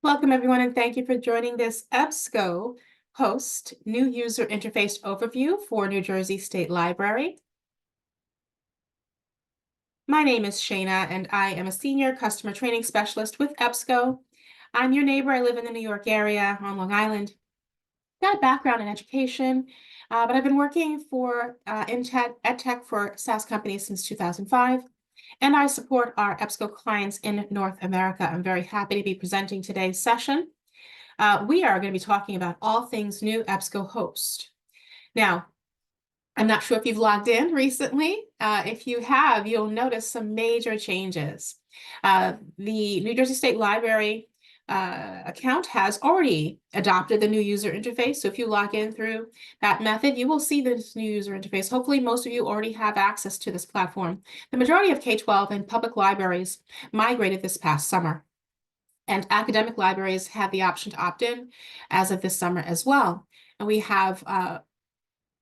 Welcome, everyone, and thank you for joining this EBSCOhost New User Interface Overview for New Jersey State Library. My name is Shayna, and I am a Senior Customer Training Specialist with EBSCO. I'm your neighbor. I live in the New York area on Long Island. Got a background in education, but I've been working for EdTech for SaaS companies since 2005. And I support our EBSCO clients in North America. I'm very happy to be presenting today's session. We are going to be talking about all things new EBSCOhost. Now, I'm not sure if you've logged in recently. If you have, you'll notice some major changes. The New Jersey State Library account has already adopted the new user interface. So if you log in through that method, you will see this new user interface. Hopefully, most of you already have access to this platform. The majority of K-12 and public libraries migrated this past summer. And academic libraries have the option to opt in as of this summer as well. And we have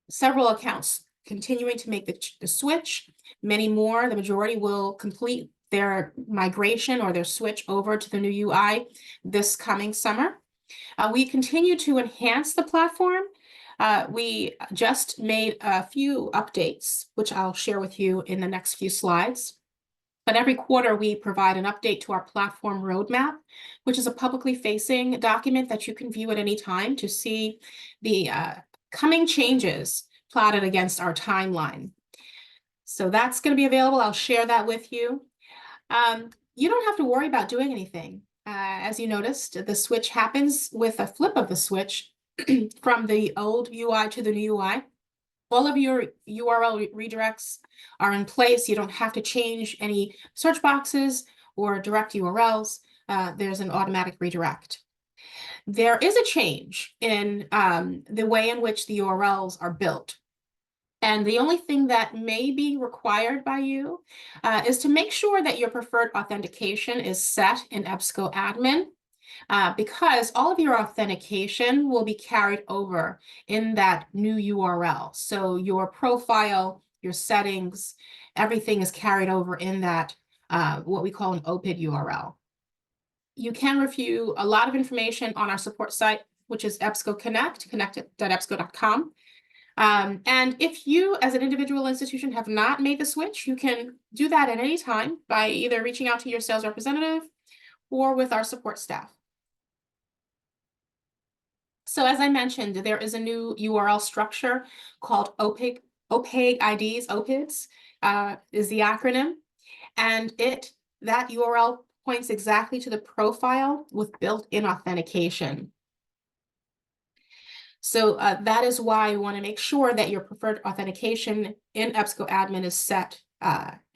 several accounts continuing to make the switch. Many more, the majority will complete their migration or their switch over to the new UI this coming summer. We continue to enhance the platform. We just made a few updates, which I'll share with you in the next few slides. But every quarter, we provide an update to our platform roadmap, which is a publicly facing document that you can view at any time to see the coming changes plotted against our timeline. So that's going to be available. I'll share that with you. You don't have to worry about doing anything. As you noticed, the switch happens with a flip of the switch from the old UI to the new UI. All of your URL redirects are in place. You don't have to change any search boxes or direct URLs. There's an automatic redirect. There is a change in the way in which the URLs are built. And the only thing that may be required by you is to make sure that your preferred authentication is set in EBSCO admin. Because all of your authentication will be carried over in that new URL. So your profile, your settings, everything is carried over in that, what we call an OPID URL. You can review a lot of information on our support site, which is EBSCO Connect, connect.ebsco.com. And if you, as an individual institution, have not made the switch, you can do that at any time by either reaching out to your sales representative or with our support staff. So as I mentioned, there is a new URL structure called OPID IDs, OPIDs is the acronym, and that URL points exactly to the profile with built-in authentication. So that is why you want to make sure that your preferred authentication in EBSCO admin is set.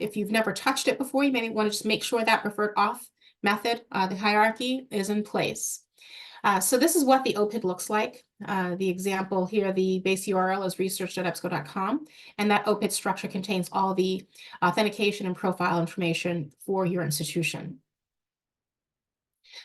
If you've never touched it before, you may want to just make sure that preferred auth method, the hierarchy, is in place. So this is what the OPID looks like. The example here, the base URL is research.ebsco.com, and that OPID structure contains all the authentication and profile information for your institution.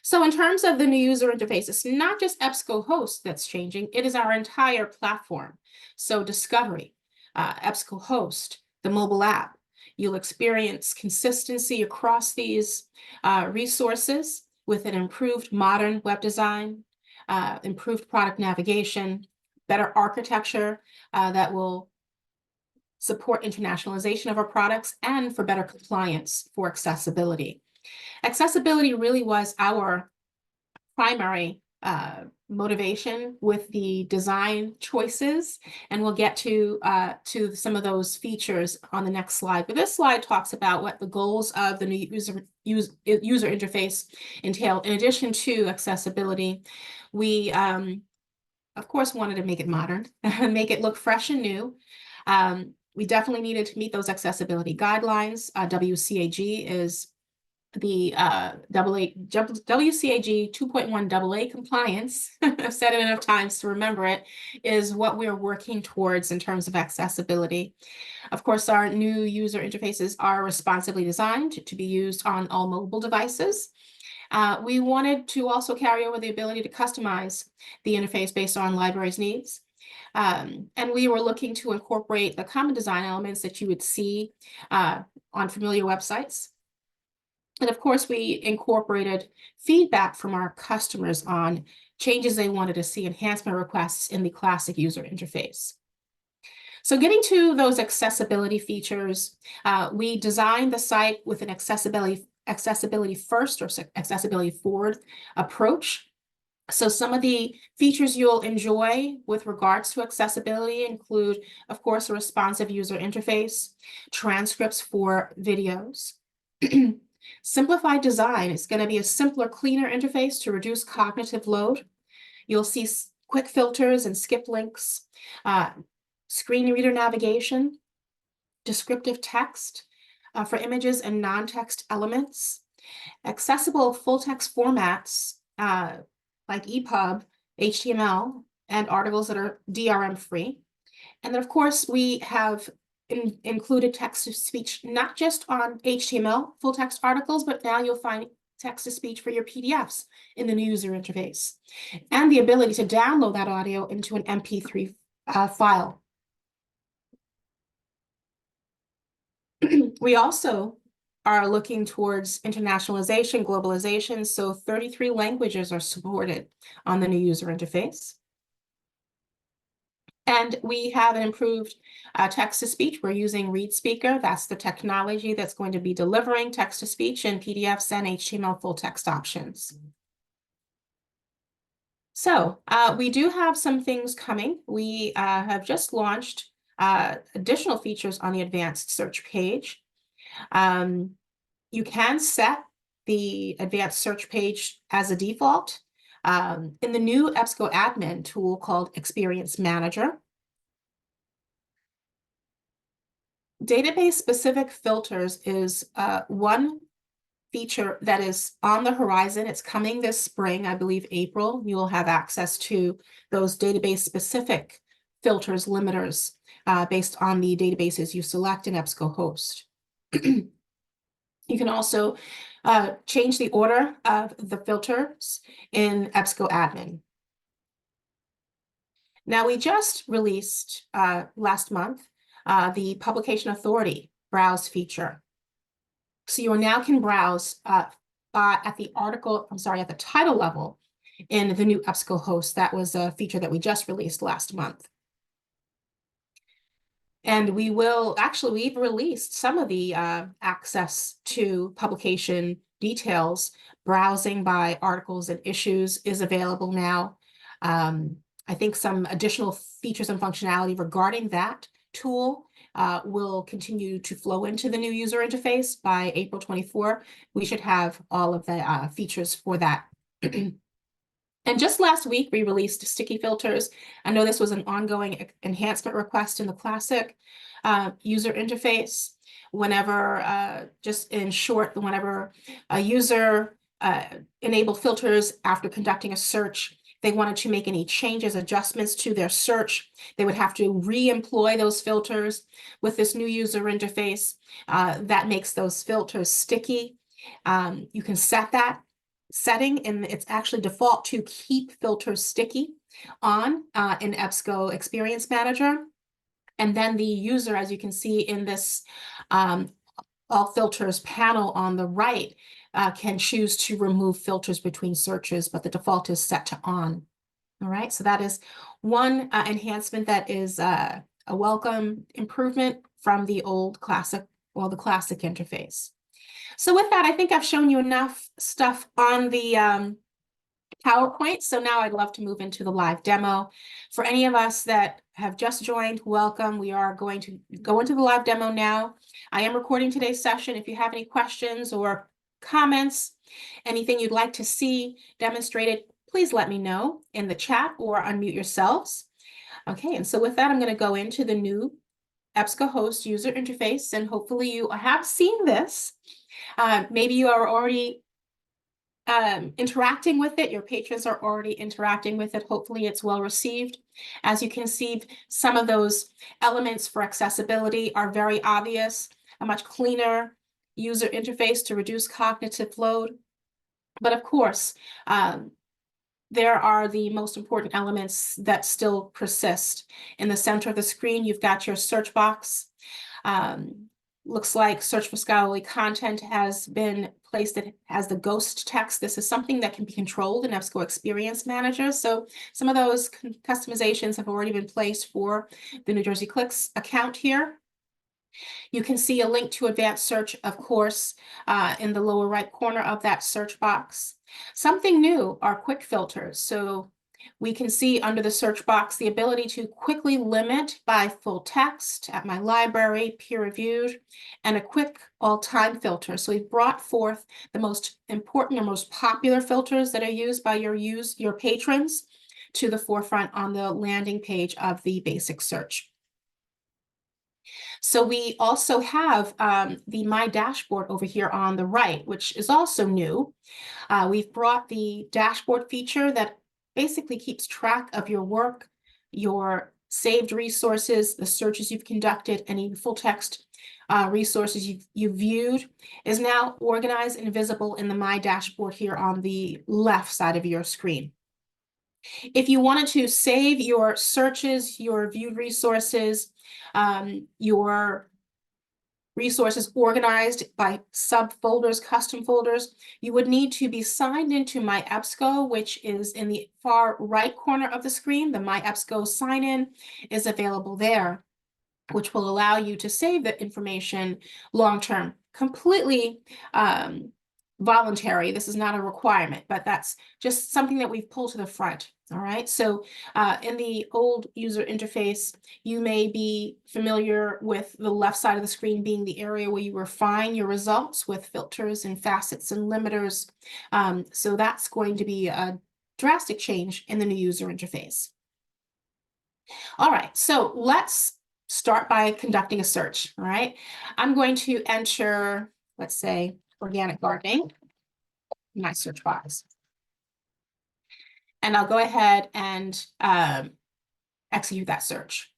So in terms of the new user interface, it's not just EBSCOhost that's changing, it is our entire platform. So Discovery, EBSCOhost, the mobile app, you'll experience consistency across these resources with an improved modern web design, improved product navigation, better architecture that will support internationalization of our products, and for better compliance for accessibility. Accessibility really was our primary motivation with the design choices, and we'll get to some of those features on the next slide. But this slide talks about what the goals of the new user interface entail. In addition to accessibility, we of course wanted to make it modern, make it look fresh and new. We definitely needed to meet those accessibility guidelines. WCAG is the WCAG 2.1 AA compliance, I've said it enough times to remember it, is what we're working towards in terms of accessibility. Of course, our new user interfaces are responsibly designed to be used on all mobile devices. We wanted to also carry over the ability to customize the interface based on libraries' needs. And we were looking to incorporate the common design elements that you would see on familiar websites. And of course, we incorporated feedback from our customers on changes they wanted to see, enhancement requests in the classic user interface. So getting to those accessibility features, we designed the site with an accessibility first or accessibility forward approach. So some of the features you'll enjoy with regards to accessibility include, of course, a responsive user interface, transcripts for videos. Simplified design is going to be a simpler, cleaner interface to reduce cognitive load. You'll see quick filters and skip links, screen reader navigation, descriptive text for images and non-text elements, accessible full-text formats like EPUB, HTML, and articles that are DRM-free. And then, of course, we have included text-to-speech, not just on HTML full-text articles, but now you'll find text-to-speech for your PDFs in the new user interface, and the ability to download that audio into an MP3 file. We also are looking towards internationalization, globalization, so 33 languages are supported on the new user interface. And we have an improved text-to-speech. We're using ReadSpeaker. That's the technology that's going to be delivering text-to-speech in PDFs and HTML full-text options. So we do have some things coming. We have just launched additional features on the advanced search page. You can set the advanced search page as a default in the new EBSCO admin tool called Experience Manager. Database-specific filters is one feature that is on the horizon. It's coming this spring, I believe April. You will have access to those database-specific filters, limiters, based on the databases you select in EBSCOhost. You can also change the order of the filters in EBSCO admin. Now, we just released last month the publication authority browse feature. So you now can browse at the title level in the new EBSCOhost. That was a feature that we just released last month. And we've released some of the access to publication details. Browsing by articles and issues is available now. I think some additional features and functionality regarding that tool will continue to flow into the new user interface by April 24. We should have all of the features for that. And just last week, we released sticky filters. I know this was an ongoing enhancement request in the classic user interface. Whenever, just in short, whenever a user enabled filters after conducting a search, they wanted to make any changes, adjustments to their search, they would have to re-employ those filters. With this new user interface, that makes those filters sticky. You can set that setting, and it's actually default to keep filters sticky on in EBSCO Experience Manager. And then the user, as you can see in this all filters panel on the right, can choose to remove filters between searches, but the default is set to on. All right, so that is one enhancement that is a welcome improvement from the old classic, the classic interface. So with that, I think I've shown you enough stuff on the PowerPoint. So now I'd love to move into the live demo. For any of us that have just joined, welcome. We are going to go into the live demo now. I am recording today's session. If you have any questions or comments, anything you'd like to see demonstrated, please let me know in the chat or unmute yourselves. Okay, and so with that, I'm going to go into the new EBSCOhost user interface, and hopefully you have seen this. Maybe you are already interacting with it. Your patrons are already interacting with it. Hopefully it's well received. As you can see, some of those elements for accessibility are very obvious. A much cleaner user interface to reduce cognitive load. But of course, there are the most important elements that still persist. In the center of the screen, you've got your search box. looks like search for scholarly content has been placed as the ghost text. This is something that can be controlled in EBSCO Experience Manager. So some of those customizations have already been placed for the New Jersey Clicks account here. You can see a link to advanced search, of course, in the lower right corner of that search box. Something new are quick filters. So we can see under the search box the ability to quickly limit by full text, at my library, peer reviewed, and a quick all-time filter. So we've brought forth the most important or most popular filters that are used by your patrons to the forefront on the landing page of the basic search. So we also have the My Dashboard over here on the right, which is also new. We've brought the dashboard feature that basically keeps track of your work, your resources, the searches you've conducted, any full text resources you've viewed is now organized and visible in the My Dashboard here on the left side of your screen. If you wanted to save your searches, your viewed resources, your resources organized by subfolders, custom folders, you would need to be signed into My EBSCO, which is in the far right corner of the screen. The My EBSCO sign-in is available there, which will allow you to save the information long-term, completely voluntary. This is not a requirement, but that's just something that we've pulled to the front. All right, so in the old user interface, you may be familiar with the left side of the screen being the area where you refine your results with filters and facets and limiters. So that's going to be a drastic change in the new user interface. All right, so let's start by conducting a search. All right, I'm going to enter, let's say, organic gardening in my search box. And I'll go ahead and execute that search.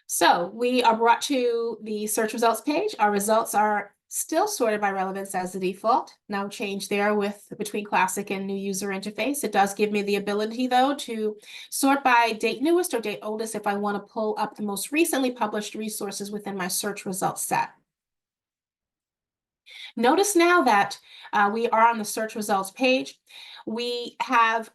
So we are brought to the search results page. Our results are still sorted by relevance as the default. No change there between classic and new user interface. It does give me the ability, though, to sort by date newest or date oldest if I want to pull up the most recently published resources within my search results set. Notice now that we are on the search results page. We have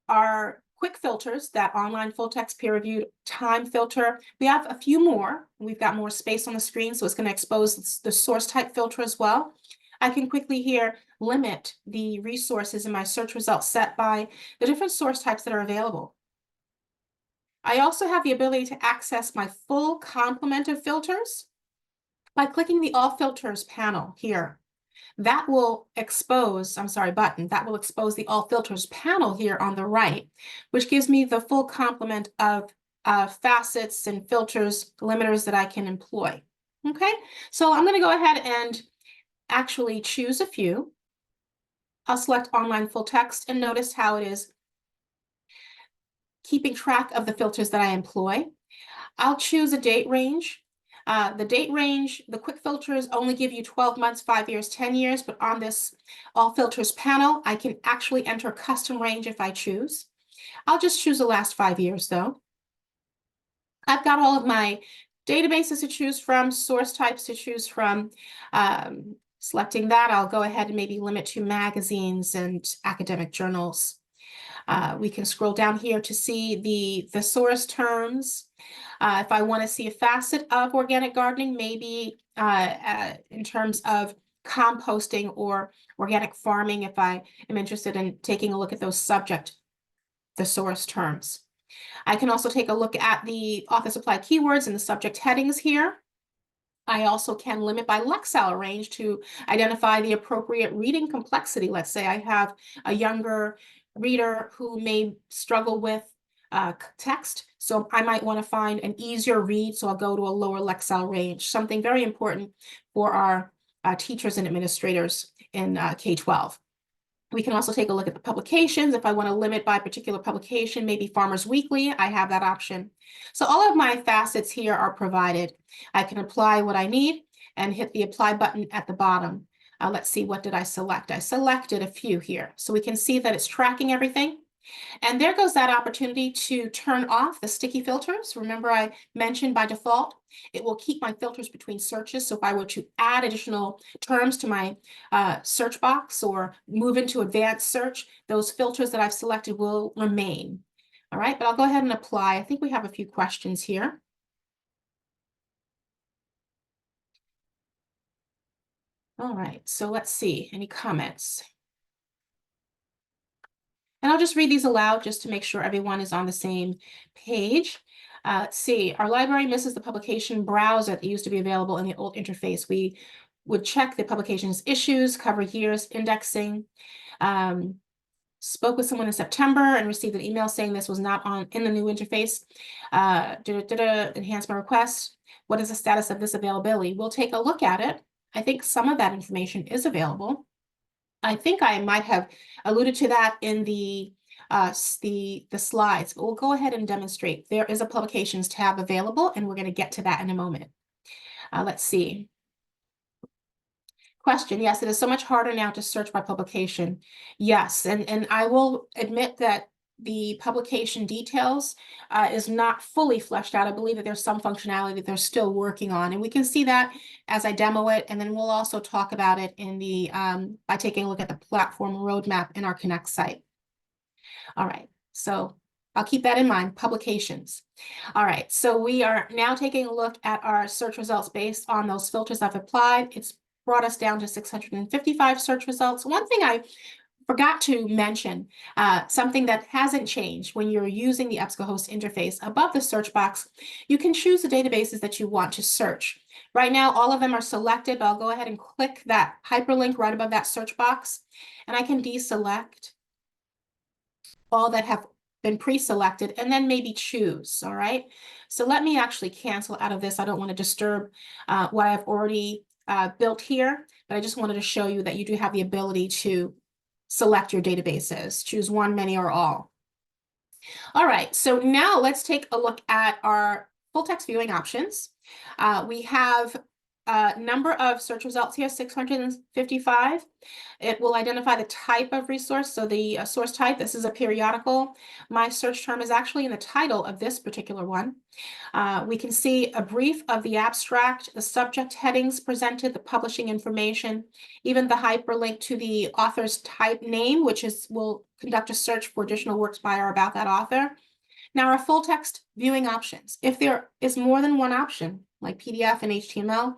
our quick filters, that online full text peer reviewed time filter. We have a few more. We've got more space on the screen, so it's going to expose the source type filter as well. I can quickly here limit the resources in my search results set by the different source types that are available. I also have the ability to access my full complement of filters by clicking the All Filters panel here. That will expose, that will expose the All Filters panel here on the right, which gives me the full complement of facets and filters, limiters that I can employ. Okay, so I'm going to go ahead and actually choose a few. I'll select Online Full Text and notice how it is keeping track of the filters that I employ. I'll choose a date range. The date range, the quick filters only give you 12 months, 5 years, 10 years, but on this All Filters panel, I can actually enter a custom range if I choose. I'll just choose the last 5 years, though. I've got all of my databases to choose from, source types to choose from. Selecting that, I'll go ahead and maybe limit to magazines and academic journals. We can scroll down here to see the source terms. If I want to see a facet of organic gardening, maybe in terms of composting or organic farming, if I am interested in taking a look at those the source terms. I can also take a look at the author supplied keywords and the subject headings here. I also can limit by Lexile range to identify the appropriate reading complexity. Let's say I have a younger reader who may struggle with text, so I might want to find an easier read, so I'll go to a lower Lexile range, something very important for our teachers and administrators in K-12. We can also take a look at the publications. If I want to limit by particular publication, maybe Farmers Weekly, I have that option. So all of my facets here are provided. I can apply what I need and hit the apply button at the bottom. Let's see, what did I select? I selected a few here. So we can see that it's tracking everything. And there goes that opportunity to turn off the sticky filters. Remember, I mentioned by default, it will keep my filters between searches. So if I were to add additional terms to my search box or move into advanced search, those filters that I've selected will remain. All right, but I'll go ahead and apply. I think we have a few questions here. All right, so let's see, any comments? And I'll just read these aloud just to make sure everyone is on the same page. Let's see, our library misses the publication browser that used to be available in the old interface. We would check the publication's issues, cover years, indexing. Spoke with someone in September and received an email saying this was not in the new interface. Enhancement request. What is the status of this availability? We'll take a look at it. I think some of that information is available. I think I might have alluded to that in the slides, but we'll go ahead and demonstrate. There is a publications tab available, and we're going to get to that in a moment. Let's see. Question, yes, it is so much harder now to search by publication. Yes, and I will admit that the publication details is not fully fleshed out. I believe that there's some functionality that they're still working on, and we can see that as I demo it, and then we'll also talk about it in the by taking a look at the platform roadmap in our Connect site. All right, so I'll keep that in mind, publications. All right, so we are now taking a look at our search results based on those filters I've applied. It's brought us down to 655 search results. One thing I forgot to mention, something that hasn't changed when you're using the EBSCOhost interface, above the search box, you can choose the databases that you want to search. Right now, all of them are selected, but I'll go ahead and click that hyperlink right above that search box, and I can deselect all that have been pre-selected and then maybe choose. All right, so let me actually cancel out of this. I don't want to disturb what I've already built here, but I just wanted to show you that you do have the ability to select your databases, choose one, many, or all. All right, so now let's take a look at our full text viewing options. We have a number of search results here, 655. It will identify the type of resource. So the source type, this is a periodical. My search term is actually in the title of this particular one. We can see a brief of the abstract, the subject headings presented, the publishing information, even the hyperlink to the author's type name, which will conduct a search for additional works by or about that author. Now, our full text viewing options, if there is more than one option, like PDF and HTML,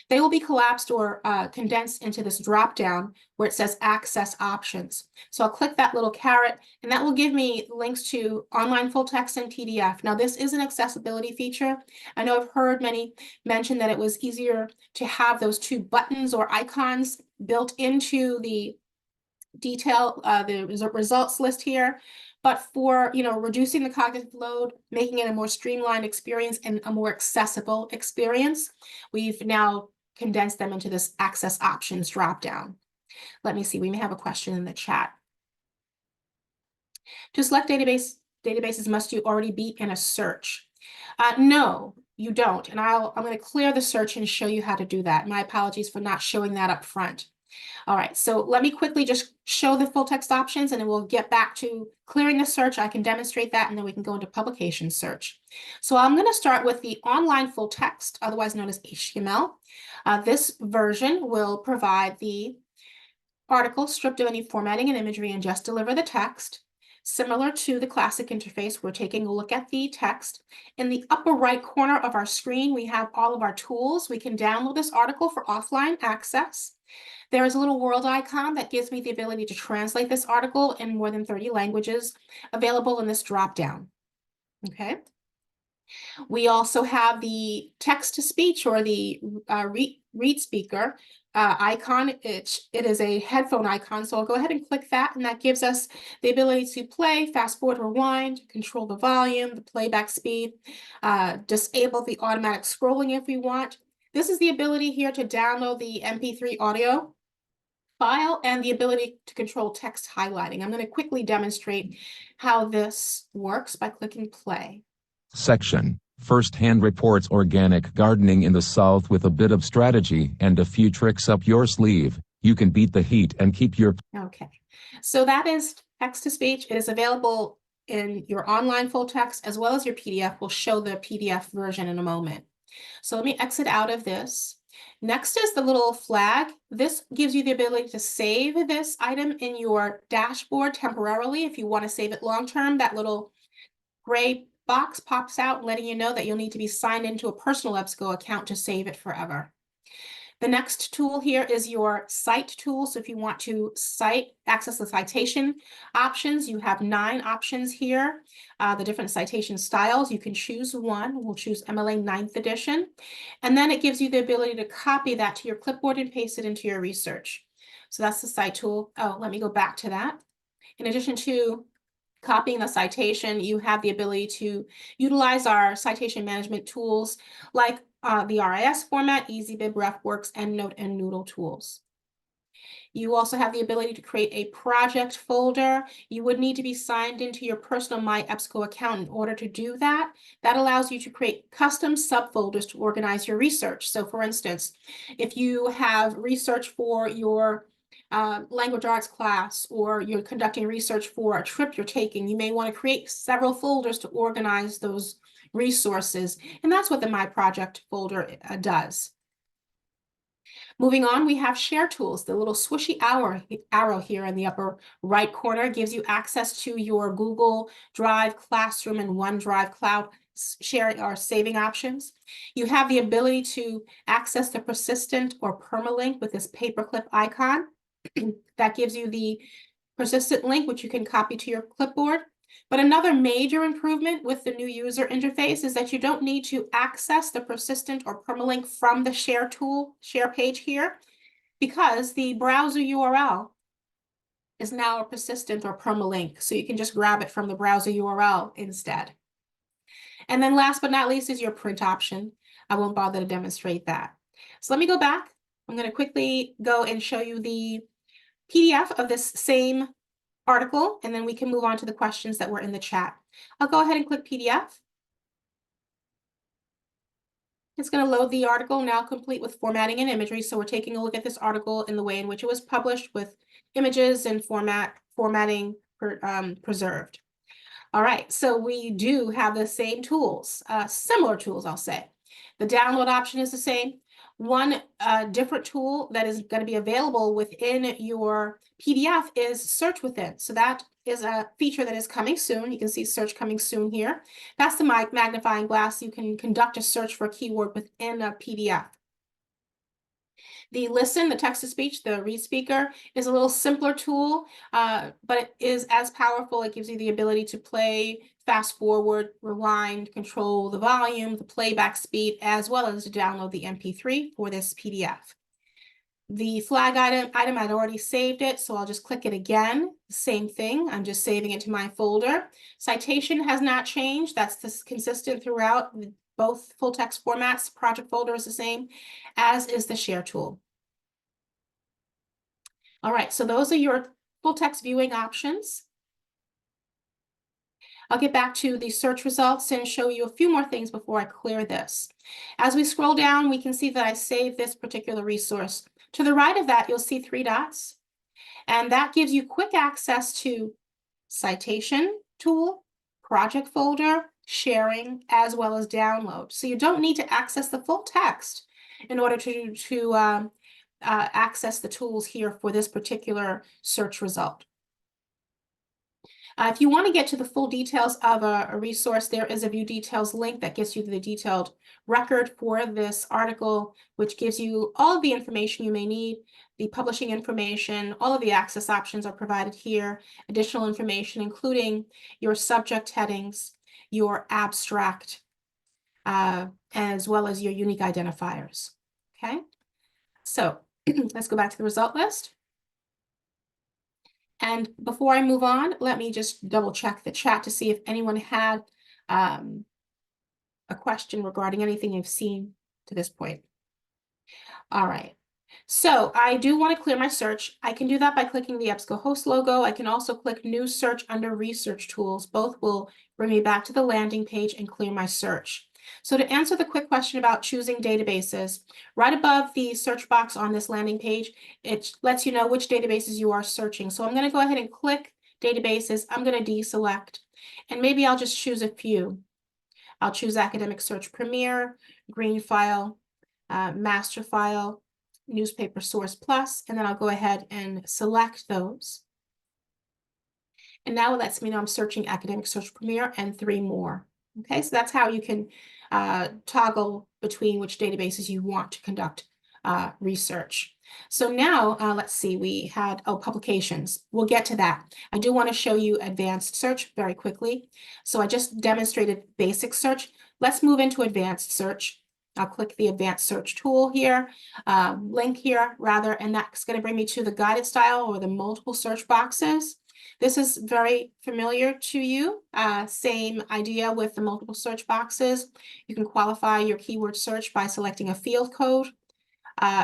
they will be collapsed or condensed into this drop-down where it says Access Options. So I'll click that little caret, and that will give me links to online full text and PDF. Now, this is an accessibility feature. I know I've heard many mention that it was easier to have those two buttons or icons built into the detail, the results list here. But for, reducing the cognitive load, making it a more streamlined experience and a more accessible experience, we've now condensed them into this Access Options dropdown. Let me see, we may have a question in the chat. To select databases, must you already be in a search? No, you don't. And I'm going to clear the search and show you how to do that. My apologies for not showing that up front. All right, so let me quickly just show the full text options and then we'll get back to clearing the search. I can demonstrate that and then we can go into publication search. So I'm going to start with the online full text, otherwise known as HTML. This version will provide the article stripped of any formatting and imagery and just deliver the text. Similar to the classic interface, we're taking a look at the text. In the upper right corner of our screen, we have all of our tools. We can download this article for offline access. There is a little world icon that gives me the ability to translate this article in more than 30 languages available in this dropdown. Okay. We also have the text-to-speech or the read speaker icon. It is a headphone icon, so I'll go ahead and click that, and that gives us the ability to play, fast forward, rewind, control the volume, the playback speed, disable the automatic scrolling if we want. This is the ability here to download the MP3 audio file and the ability to control text highlighting. I'm going to quickly demonstrate how this works by clicking play. Section: First-hand reports organic gardening in the South with a bit of strategy and a few tricks up your sleeve. You can beat the heat and keep your Okay, so that is text-to-speech. It is available in your online full text as well as your PDF. We'll show the PDF version in a moment. So let me exit out of this. Next is the little flag. This gives you the ability to save this item in your dashboard temporarily. If you want to save it long-term, that little gray box pops out letting you know that you'll need to be signed into a personal EBSCO account to save it forever. The next tool here is your cite tool. So if you want to access the citation options, you have 9 options here. The different citation styles, you can choose one. We'll choose MLA 9th edition. And then it gives you the ability to copy that to your clipboard and paste it into your research. So that's the cite tool. Oh, let me go back to that. In addition to copying the citation, you have the ability to utilize our citation management tools like the RIS format, EasyBib, RefWorks, EndNote, and Noodle tools. You also have the ability to create a project folder. You would need to be signed into your personal My EBSCO account in order to do that. That allows you to create custom subfolders to organize your research. So for instance, if you have research for your language arts class, or you're conducting research for a trip you're taking, you may want to create several folders to organize those resources. And that's what the My Project folder does. Moving on, we have share tools. The little swishy arrow here in the upper right corner gives you access to your Google Drive, Classroom, and OneDrive Cloud sharing or saving options. You have the ability to access the persistent or permalink with this paperclip icon. That gives you the persistent link, which you can copy to your clipboard. But another major improvement with the new user interface is that you don't need to access the persistent or permalink from the share page here, because the browser URL is now a persistent or permalink. So you can just grab it from the browser URL instead. And then last but not least is your print option. I won't bother to demonstrate that. So let me go back. I'm going to quickly go and show you the PDF of this same article, and then we can move on to the questions that were in the chat. I'll go ahead and click PDF. It's going to load the article, now complete with formatting and imagery. So we're taking a look at this article in the way in which it was published, with images and formatting preserved. All right, so we do have the same tools, similar tools, I'll say. The download option is the same. One different tool that is going to be available within your PDF is Search Within. So that is a feature that is coming soon. You can see search coming soon here. That's the magnifying glass. You can conduct a search for a keyword within a PDF. The Listen, the text-to-speech, the read speaker, is a little simpler tool, but it is as powerful. It gives you the ability to play, fast forward, rewind, control the volume, the playback speed, as well as to download the MP3 for this PDF. The flag item I'd already saved it, so I'll just click it again. Same thing, I'm just saving it to my folder. Citation has not changed. That's consistent throughout both full text formats. Project folder is the same, as is the share tool. All right, so those are your full text viewing options. I'll get back to the search results and show you a few more things before I clear this. As we scroll down, we can see that I saved this particular resource. To the right of that, you'll see 3 dots, and that gives you quick access to citation tool, project folder, sharing, as well as download. So you don't need to access the full text in order to access the tools here for this particular search result. If you want to get to the full details of a resource, there is a View Details link that gets you the detailed record for this article, which gives you all of the information you may need, the publishing information. All of the access options are provided here. Additional information, including your subject headings, your abstract, as well as your unique identifiers. Okay, so let's go back to the result list. And before I move on, let me just double check the chat to see if anyone had a question regarding anything you've seen to this point. All right, so I do want to clear my search. I can do that by clicking the EBSCOhost logo. I can also click New Search under Research Tools. Both will bring me back to the landing page and clear my search. So to answer the quick question about choosing databases, right above the search box on this landing page, it lets you know which databases you are searching. So I'm going to go ahead and click databases. I'm going to deselect, and maybe I'll just choose a few. I'll choose Academic Search Premier, Green File, Master File, Newspaper Source Plus, and then I'll go ahead and select those. And now it lets me know I'm searching Academic Search Premier and 3 more. Okay, so that's how you can toggle between which databases you want to conduct research. So now let's see, we had, publications. We'll get to that. I do want to show you advanced search very quickly. So I just demonstrated basic search. Let's move into advanced search. I'll click the advanced search tool here, link here rather, and that's going to bring me to the guided style or the multiple search boxes. This is very familiar to you. Same idea with the multiple search boxes. You can qualify your keyword search by selecting a field code.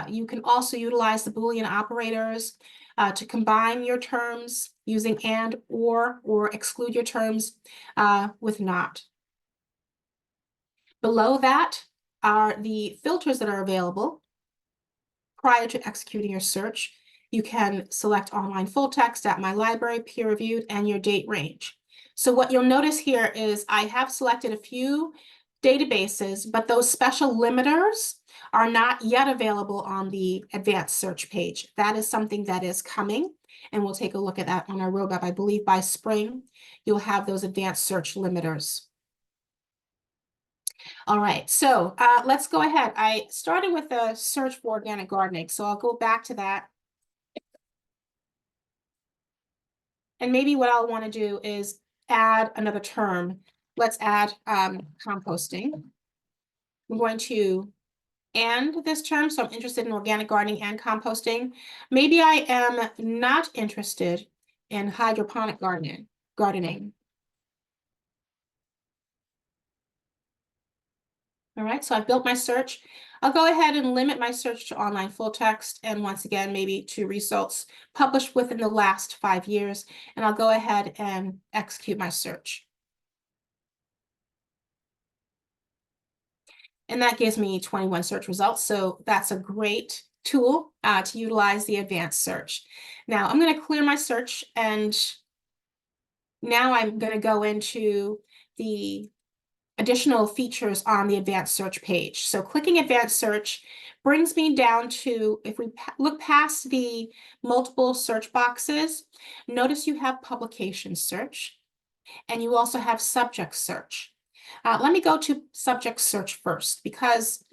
You can also utilize the Boolean operators to combine your terms using and or exclude your terms with not. Below that are the filters that are available prior to executing your search. You can select online full text, at my library, peer reviewed, and your date range. So what you'll notice here is I have selected a few databases, but those special limiters are not yet available on the advanced search page. That is something that is coming, and we'll take a look at that on our roadmap. I believe by spring, you'll have those advanced search limiters. All right, so let's go ahead. I started with a search for organic gardening, so I'll go back to that. And maybe what I'll want to do is add another term. Let's add composting. I'm going to and this term, so I'm interested in organic gardening and composting. Maybe I am not interested in hydroponic gardening. All right, so I've built my search. I'll go ahead and limit my search to online full text, and once again, maybe to results published within the last 5 years, and I'll go ahead and execute my search. And that gives me 21 search results, so that's a great tool to utilize the advanced search. Now I'm going to clear my search, and now I'm going to go into the additional features on the advanced search page. So clicking advanced search brings me down to, if we look past the multiple search boxes, notice you have publication search, and you also have subject search. Let me go to subject search first, because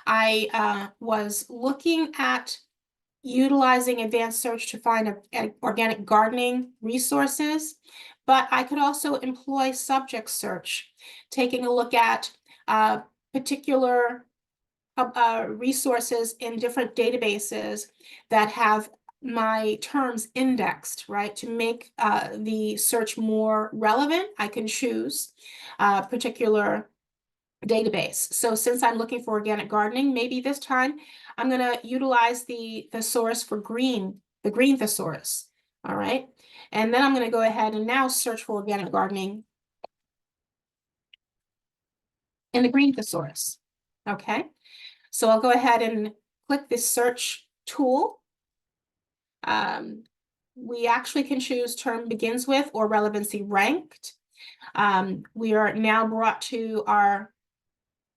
I was looking at utilizing advanced search to find organic gardening resources, but I could also employ subject search, taking a look at particular resources in different databases that have my terms indexed, right? To make the search more relevant, I can choose a particular database. So since I'm looking for organic gardening, maybe this time I'm going to utilize the thesaurus for the green thesaurus. All right. And then I'm going to go ahead and now search for organic gardening in the green thesaurus. Okay. So I'll go ahead and click this search tool. We actually can choose term begins with or relevancy ranked. We are now brought to our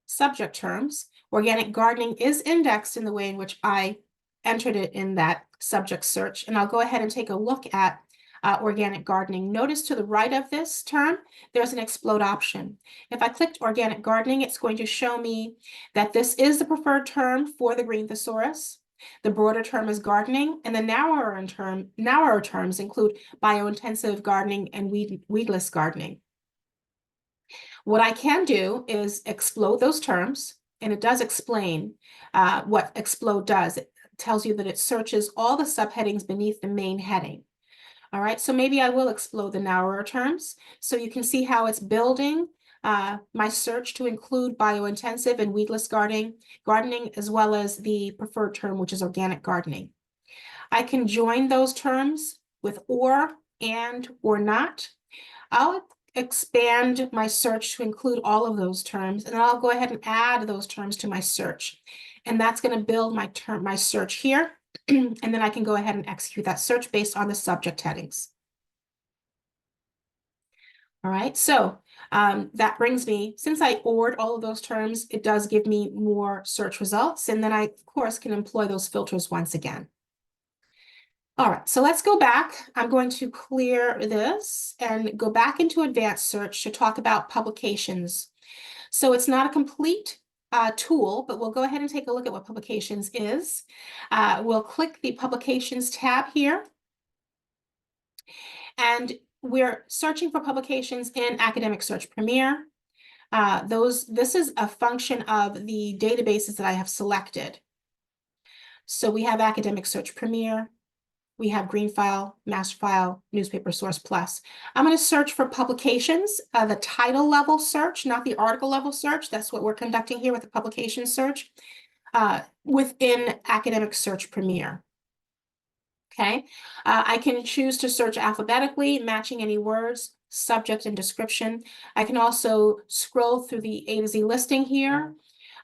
subject terms. Organic gardening is indexed in the way in which I entered it in that subject search. And I'll go ahead and take a look at organic gardening. Notice to the right of this term, there's an explode option. If I clicked organic gardening, it's going to show me that this is the preferred term for the green thesaurus. The broader term is gardening, and the narrower terms include biointensive gardening and weedless gardening. What I can do is explode those terms, and it does explain what explode does. It tells you that it searches all the subheadings beneath the main heading. All right, so maybe I will explode the narrower terms, so you can see how it's building my search to include biointensive and weedless gardening, as well as the preferred term, which is organic gardening. I can join those terms with or, and, or not. I'll expand my search to include all of those terms, and then I'll go ahead and add those terms to my search. And that's going to build my search here. And then I can go ahead and execute that search based on the subject headings. All right, so that brings me, since I ORed all of those terms, it does give me more search results. And then I, of course, can employ those filters once again. All right, so let's go back. I'm going to clear this and go back into advanced search to talk about publications. So it's not a complete tool, but we'll go ahead and take a look at what publications is. We'll click the publications tab here. And we're searching for publications in Academic Search Premier. This is a function of the databases that I have selected. So we have Academic Search Premier. We have Green File, Master File, Newspaper Source Plus. I'm going to search for publications, the title level search, not the article level search. That's what we're conducting here with the publication search within Academic Search Premier. Okay, I can choose to search alphabetically, matching any words, subject, and description. I can also scroll through the A to Z listing here.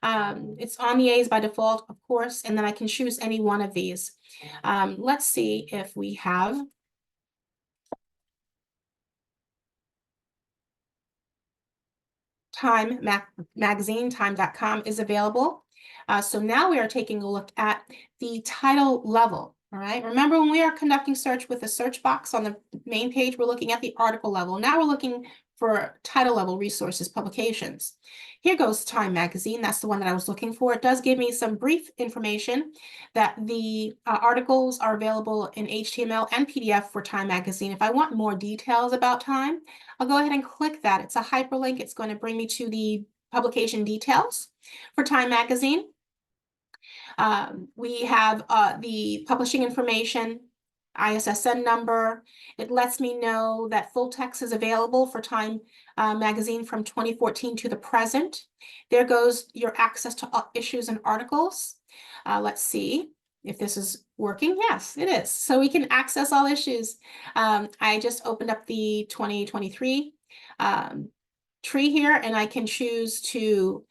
It's on the A's by default, of course, and then I can choose any one of these. Let's see if we have Time magazine, time.com is available. So now we are taking a look at the title level. All right, remember when we are conducting search with the search box on the main page, we're looking at the article level. Now we're looking for title level resources, publications. Here goes Time Magazine. That's the one that I was looking for. It does give me some brief information that the articles are available in HTML and PDF for Time Magazine. If I want more details about Time, I'll go ahead and click that. It's a hyperlink. It's going to bring me to the publication details for Time Magazine. We have the publishing information, ISSN number. It lets me know that full text is available for Time Magazine from 2014 to the present. There goes your access to issues and articles. Let's see if this is working. Yes, it is. So we can access all issues. I just opened up the 2023 tree here, and I can choose to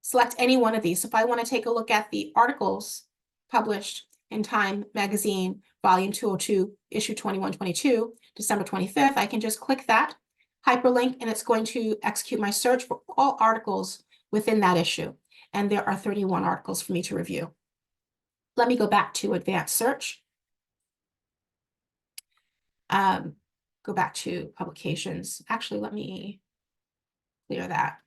select any one of these. So if I want to take a look at the articles published in Time Magazine, Volume 202, Issue 2122, December 25th, I can just click that hyperlink, and it's going to execute my search for all articles within that issue. And there are 31 articles for me to review. Let me go back to advanced search. Go back to publications. Actually, let me clear that.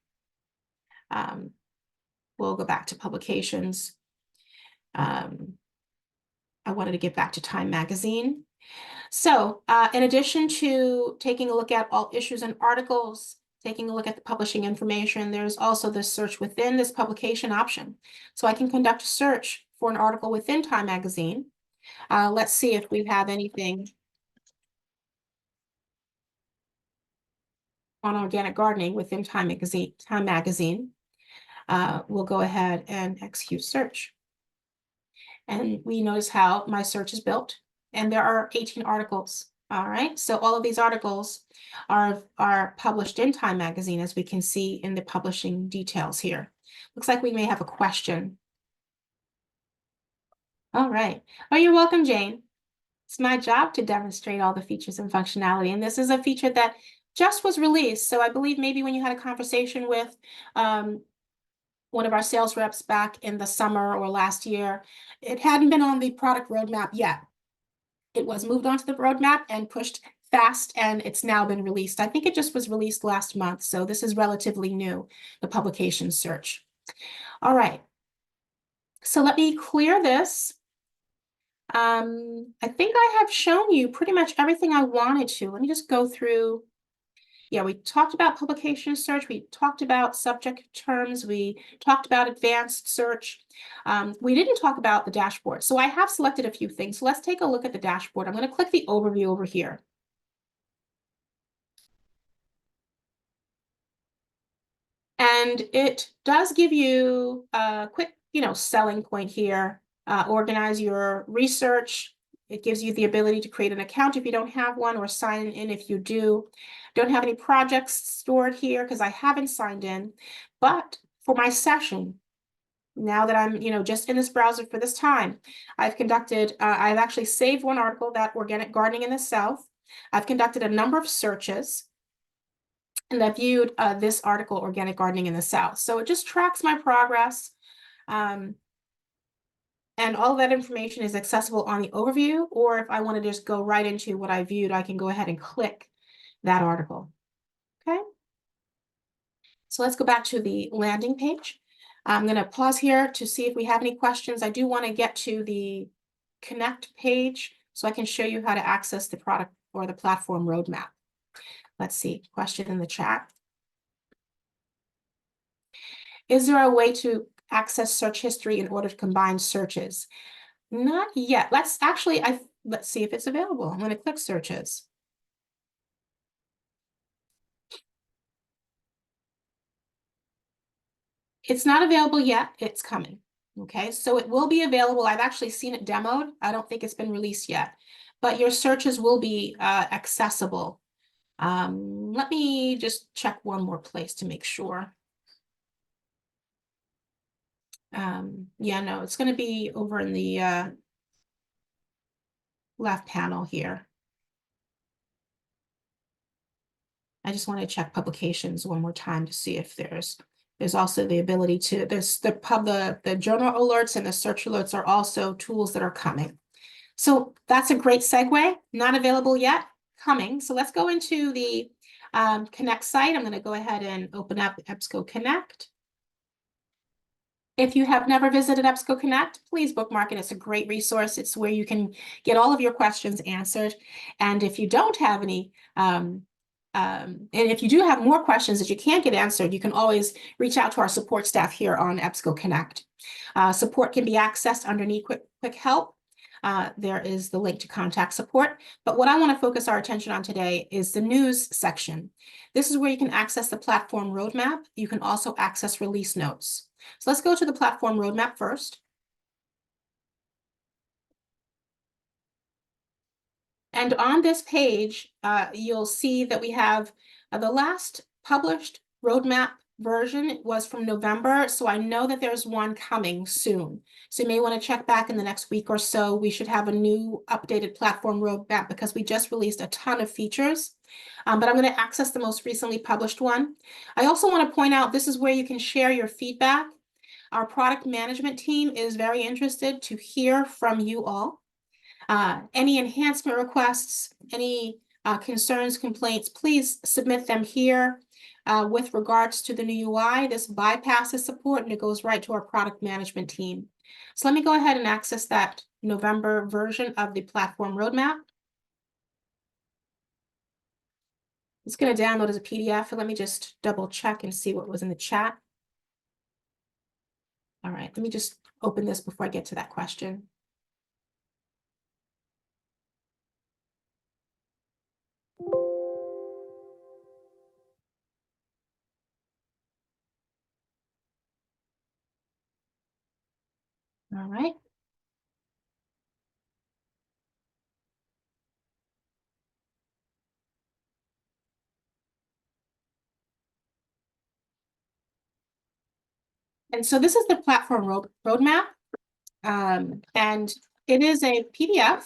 We'll go back to publications. I wanted to get back to Time Magazine. So in addition to taking a look at all issues and articles, taking a look at the publishing information, there's also this search within this publication option. So I can conduct a search for an article within Time Magazine. Let's see if we have anything on organic gardening within Time Magazine. We'll go ahead and execute search. And we notice how my search is built. And there are 18 articles. All right, so all of these articles are published in Time Magazine, as we can see in the publishing details here. Looks like we may have a question. All right. Oh, you're welcome, Jane. It's my job to demonstrate all the features and functionality. And this is a feature that just was released. So I believe maybe when you had a conversation with one of our sales reps back in the summer or last year, it hadn't been on the product roadmap yet. It was moved onto the roadmap and pushed fast, and it's now been released. I think it just was released last month, so this is relatively new, the publication search. All right, so let me clear this. I think I have shown you pretty much everything I wanted to. Let me just go through. Yeah, we talked about publication search. We talked about subject terms. We talked about advanced search. We didn't talk about the dashboard. So I have selected a few things. So let's take a look at the dashboard. I'm going to click the overview over here. And it does give you a quick, selling point here. Organize your research, It gives you the ability to create an account if you don't have one, or sign in if you do. Don't have any projects stored here because I haven't signed in, but for my session, now that I'm, just in this browser for this time, I've actually saved one article, that organic gardening in the South. I've conducted a number of searches, and I viewed this article, organic gardening in the South. So it just tracks my progress. And all of that information is accessible on the overview, or if I want to just go right into what I viewed, I can go ahead and click that article. Okay. So let's go back to the landing page. I'm going to pause here to see if we have any questions. I do want to get to the Connect page so I can show you how to access the product or the platform roadmap. Let's see, question in the chat. Is there a way to access search history in order to combine searches? Not yet. Let's see if it's available. I'm going to click searches. It's not available yet. It's coming. Okay, so it will be available. I've actually seen it demoed. I don't think it's been released yet, but your searches will be accessible. Let me just check one more place to make sure. Yeah, no, it's going to be over in the left panel here. I just want to check publications one more time to see if there's also the ability to, the journal alerts and the search alerts are also tools that are coming. So that's a great segue. Not available yet, coming. So let's go into the Connect site. I'm going to go ahead and open up EBSCO Connect. If you have never visited EBSCO Connect, please bookmark it. It's a great resource. It's where you can get all of your questions answered. And if you don't have any, and if you do have more questions that you can't get answered, you can always reach out to our support staff here on EBSCO Connect. Support can be accessed underneath quick help. There is the link to contact support. But what I want to focus our attention on today is the news section. This is where you can access the platform roadmap. You can also access release notes. So let's go to the platform roadmap first. And on this page, you'll see that we have the last published roadmap version was from November. So I know that there's one coming soon. So you may want to check back in the next week or so. We should have a new updated platform roadmap because we just released a ton of features. But I'm going to access the most recently published one. I also want to point out this is where you can share your feedback. Our product management team is very interested to hear from you all. Any enhancement requests, any concerns, complaints, please submit them here. With regards to the new UI, this bypasses support and it goes right to our product management team. So let me go ahead and access that November version of the platform roadmap. It's going to download as a PDF, and let me just double check and see what was in the chat. All right, let me just open this before I get to that question. All right. And so this is the platform roadmap, and it is a PDF.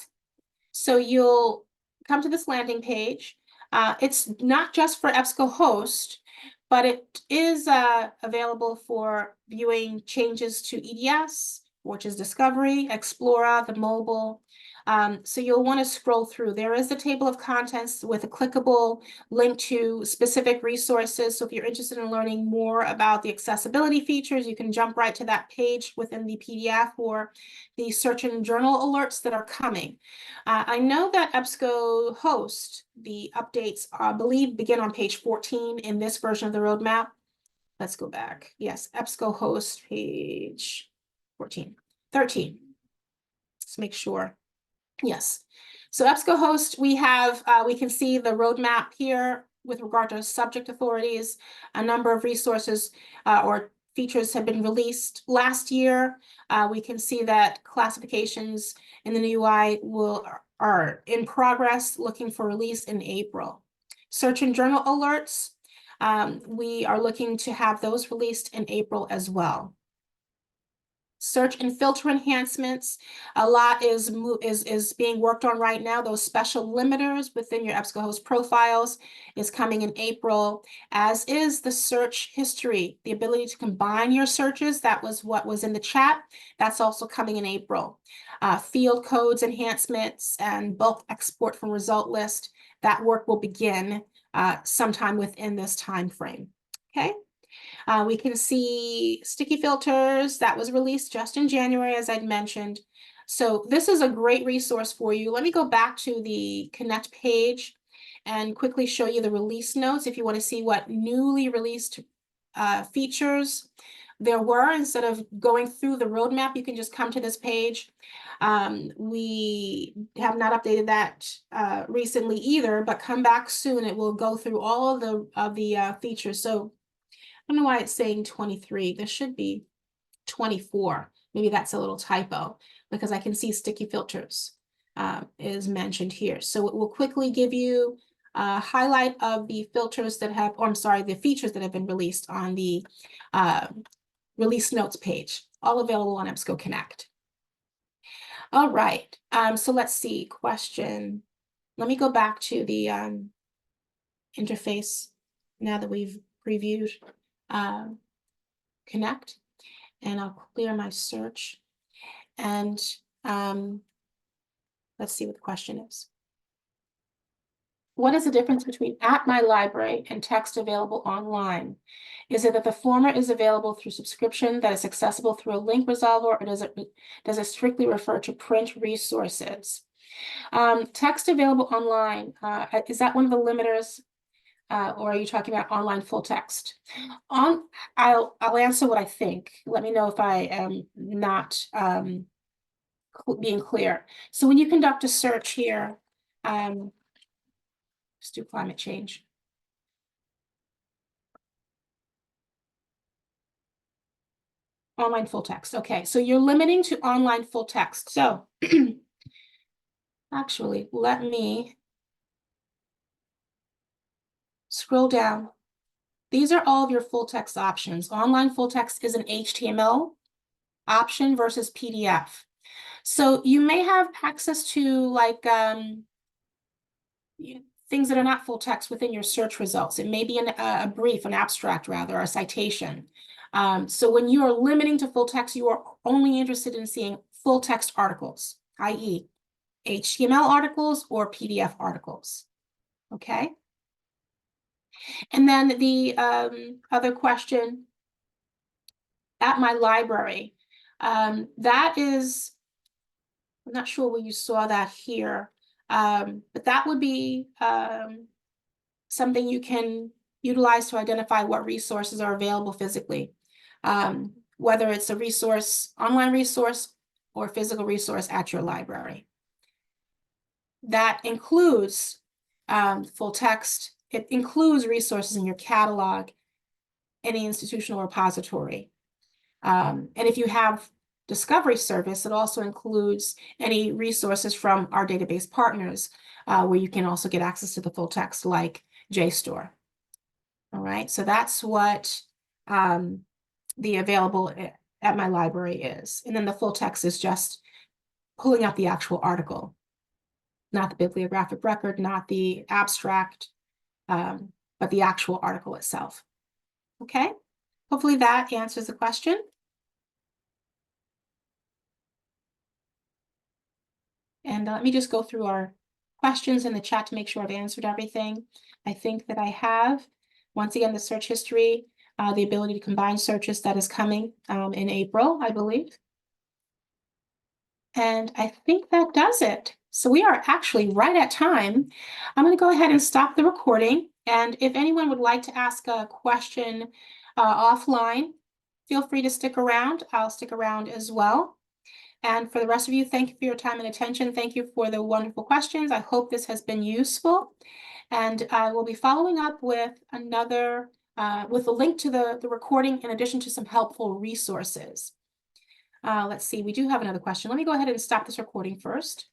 So you'll come to this landing page. It's not just for EBSCOhost, but it is available for viewing changes to EDS, which is Discovery, Explorer, the mobile. So you'll want to scroll through. There is a table of contents with a clickable link to specific resources. So if you're interested in learning more about the accessibility features, you can jump right to that page within the PDF, or the search and journal alerts that are coming. I know that EBSCOhost, the updates, I believe, begin on page 14 in this version of the roadmap. Let's go back. Yes, EBSCOhost, page 14, 13. Let's make sure. Yes. So EBSCOhost, we can see the roadmap here with regard to subject authorities, a number of resources or features have been released last year. We can see that classifications in the new UI are in progress, looking for release in April. Search and journal alerts, we are looking to have those released in April as well. Search and filter enhancements, a lot is being worked on right now. Those special limiters within your EBSCOhost profiles is coming in April, as is the search history, the ability to combine your searches. That was what was in the chat. That's also coming in April. Field codes enhancements and bulk export from result list, that work will begin sometime within this time frame. Okay. We can see sticky filters that was released just in January, as I'd mentioned. So this is a great resource for you. Let me go back to the Connect page and quickly show you the release notes if you want to see what newly released features there were. Instead of going through the roadmap, you can just come to this page. We have not updated that recently either, but come back soon. It will go through all of the features. So I don't know why it's saying 23. This should be 24. Maybe that's a little typo because I can see sticky filters is mentioned here. So it will quickly give you a highlight of the filters that have, or I'm sorry, the features that have been released on the release notes page, all available on EBSCO Connect. All right, so let's see, question. Let me go back to the interface now that we've previewed Connect, and I'll clear my search. And let's see what the question is. What is the difference between at my library and text available online? Is it that the former is available through subscription that is accessible through a link resolver, or does it strictly refer to print resources? Text available online, is that one of the limiters? Or are you talking about online full text? I'll answer what I think. Let me know if I am not being clear. So when you conduct a search here, let's do climate change. Online full text. Okay, so you're limiting to online full text. So actually, let me scroll down. These are all of your full text options. Online full text is an HTML option versus PDF. So you may have access to like things that are not full text within your search results. It may be a brief, an abstract rather, or a citation. So when you are limiting to full text, you are only interested in seeing full text articles, i.e. HTML articles or PDF articles. Okay. And then the other question, at my library, that is, I'm not sure where you saw that here, but that would be something you can utilize to identify what resources are available physically, whether it's a resource, online resource, or physical resource at your library. That includes full text. It includes resources in your catalog, any institutional repository. And if you have Discovery Service, it also includes any resources from our database partners, where you can also get access to the full text like JSTOR. All right, so that's what the available at my library is. And then the full text is just pulling out the actual article, not the bibliographic record, not the abstract, but the actual article itself. Okay, hopefully that answers the question. And let me just go through our questions in the chat to make sure I've answered everything. I think that I have. Once again, the search history, the ability to combine searches, that is coming in April, I believe. And I think that does it. So we are actually right at time. I'm going to go ahead and stop the recording. And if anyone would like to ask a question offline, feel free to stick around. I'll stick around as well. And for the rest of you, thank you for your time and attention. Thank you for the wonderful questions. I hope this has been useful. And I will be following up with another with a link to the recording in addition to some helpful resources. Let's see, we do have another question. Let me go ahead and stop this recording first.